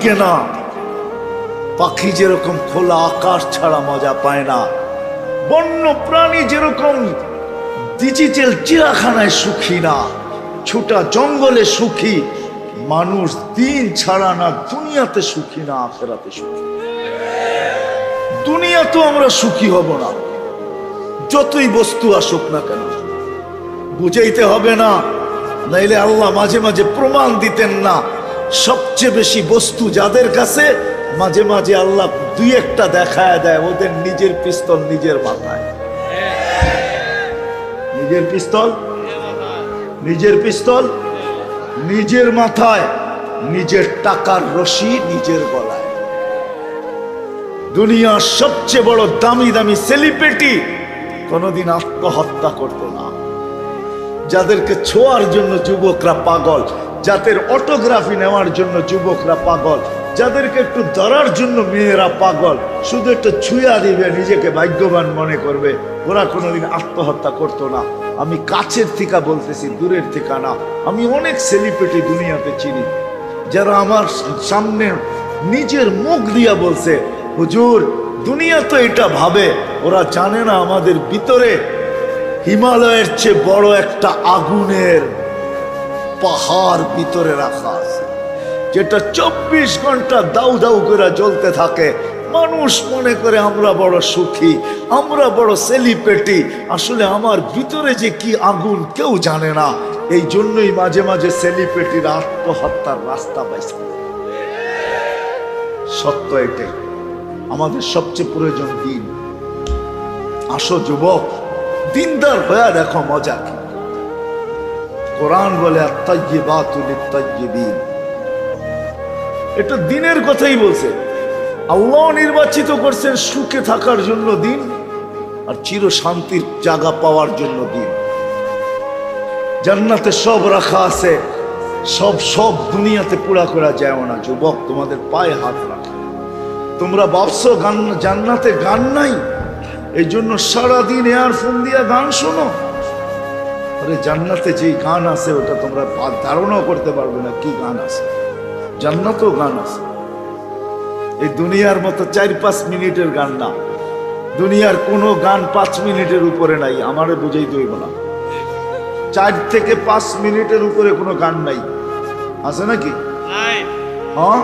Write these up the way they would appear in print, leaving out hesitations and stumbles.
টিকে না। পাখি যেরকম খোলা আকাশ ছাড়া মজা পায় না, বন্য প্রাণী যেরকম ডিজিটাল চিড়াখানায় সুখী না, ছোটা জঙ্গলে সুখী, মানুষ দিন ছাড়া না দুনিয়াতে সুখী না, আখেরাতে সুখী। দুনিয়াতেও আমরা সুখী হব না, যতই বস্তু আসুক না কেন। বুঝাইতে হবে না, নাইলে আল্লাহ মাঝে মাঝে প্রমাণ দিতেন না। সবচেয়ে বেশি বস্তু যাদের কাছে, মাঝে মাঝে আল্লাহ দুই একটা দেখায় দেয় ওদের নিজের পিস্তল নিজের মাথায়। নিজের পিস্তল নিজের মাথায়, নিজের টাকার রশি নিজের গলায়। দুনিয়ার সবচেয়ে বড় দামি দামি সেলিব্রিটি কোনোদিন আত্মহত্যা করতো না। যাদেরকে ছোঁয়ার জন্য যুবকরা পাগল, যাদের অটোগ্রাফি নেওয়ার জন্য যুবকরা পাগল, যাদেরকে একটু ধরার জন্য মেয়েরা পাগল, শুধু একটু ছুঁয়া দিবে নিজেকে ভাগ্যবান মনে করবে, ওরা কোনোদিন আত্মহত্যা করতো না। আমি কাছের থেকে বলতেছি, দূরের থেকে না। আমি অনেক সেলিব্রিটি দুনিয়াতে চিনি যারা আমার সামনে নিজের মুখ দিয়া বলছে, হুজুর দুনিয়া তো এটা ভাবে, ওরা জানে না আমাদের ভিতরে হিমালয়ের চেয়ে বড় একটা আগুনের পাহাড় ভিতরে রাখা আছে, যেটা 24 ঘন্টা দাউ দাউ করে জ্বলতে থাকে। মানুষ মনে করে আমরা বড় সুখী, আমরা বড় সেলিব্রিটি, আসলে আমার ভিতরে যে কি আগুন কেউ জানে না। এই জন্যই মাঝে মাঝে সেলিব্রিটিরা আত্মহত্যার রাস্তা পাইছে। সত্য এটাই। আমাদের সবচেয়ে প্রয়োজন দিন। আসো যুবক, দিনদার হয়ে দেখো মজা কি। কোরআন বলে আত-তাইয়্যিবাতু লিত-তাইয়্যিবিন, এটা দিনের কথাই বলছে। আল্লাহ নির্বাচিত করছেন সুখে থাকার জন্য দিন, আর চির শান্তির জায়গা পাওয়ার জন্য দিন। জান্নাতে সব রাখা আছে, সব দুনিয়াতে পুরা করা যায় না। যুবক, তোমাদের পায়ে হাত রাখে। তোমরা ভাবছো গান জান্নাতে গান নাই, এই জন্য সারাদিন এয়ারফোন দিয়া গান শোনো। আরে জান্নাতে যেই গান আছে ওটা তোমরা ধারণাও করতে পারবে না কি গান আছে। জান্নাতেও গান আছে, এই দুনিয়ার মতো 4-5 মিনিটের গান না। দুনিয়ার কোনো গান 5 মিনিটের উপরে নাই। আমারে বুঝাই দইব না, 4 থেকে 5 মিনিটের উপরে কোনো গান নাই। আছে নাকি? হ্যাঁ,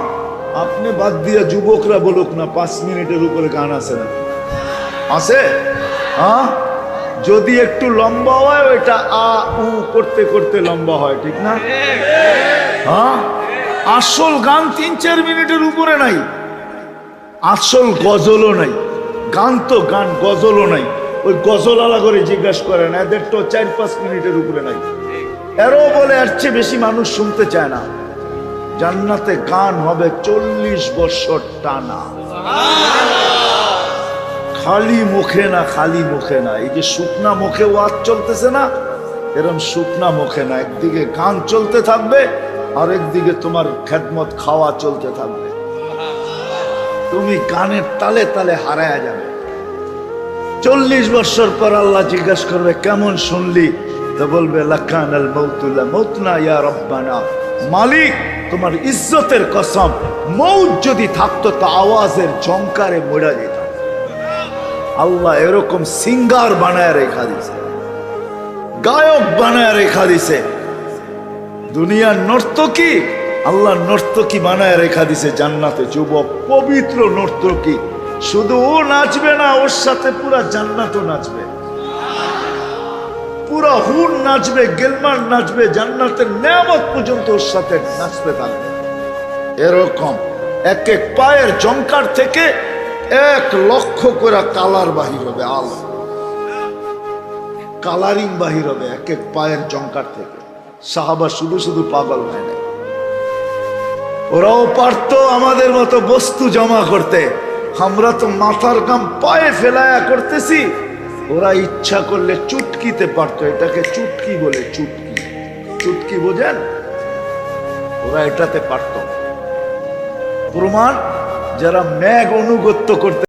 আপনি বাদ দিয়া যুবকরা বলুক না 5 মিনিটের উপরে গান আছে না? আছে। হ্যাঁ, যদি একটু লম্বা হয় ওইটা আ উ করতে করতে লম্বা হয়, ঠিক না? হ্যাঁ, আসল গান 3-4 মিনিটের উপরে নাই। আসল গজলও নাই। গান তো গান, গজলও নাই। ওই গজল আলা করে জিজ্ঞাসা করেন, এদের তো 4-5 মিনিটের উপরে নাই। এরও বলে এর চেয়ে বেশি মানুষ শুনতে চায় না। জান্নাতে গান হবে 40 বছর টানা, খালি মুখে না, খালি মুখে না। এই যে শুকনা মুখে ওয়াজ চলতেছে না, এরকম শুকনা মুখে না। একদিকে গান চলতে থাকবে, আর একদিকে তোমার খেদমত খাওয়া চলতে থাকবে। তুমি গানের তালে তালে হারায়া যাবে। 40 বছর পর আল্লাহ জিজ্ঞাসা করবে, কেমন শুনলি? তো বলবে, লাকানাল মাউতু লা মাউতনা ইয়া রাব্বানা, মালিক তোমার ইজ্জতের কসম, মৌত যদি থাকতো তো আওয়াজের ঝংকারে মরে যেত। আল্লাহ এরকম সিঙ্গার বানায় রেখা দিছে, গায়ক বানায় রেখা দিছে। দুনিয়ার নর্তকী আল্লাহ নর্তকী বানায় রেখা দিছে জান্নাতে। যুবক, পবিত্র নর্তকী। শুধু ও নাচবে না, ওর সাথে পুরা জান্নাতও নাচবে। পুরা হুর নাচবে, গেলমান নাচবে, জান্নাতের নেয়ামত পর্যন্ত ওর সাথে নাচতে থাকবে। এরকম এক এক পায়ের জঙ্কার থেকে 1 লক্ষ করে কালার বাহির হবে, আলো কালারিং বাহির হবে এক এক পায়ের জঙ্কার থেকে। সাহাবা শুধু শুধু পাগল হয় না, ওরাও পারতো আমাদের মতো বস্তু জমা করতে। আমরা তো মাথার কাম পায়ে ফেলায়া করতেছি, ওরা ইচ্ছা করলে চুটকিতে পারতো। এটাকে চুটকি বলে, চুটকি। চুটকি বোঝেন? ওরা এটাতে পারতো। প্রমাণ, যারা ম্যাগ অনুগত্য করতে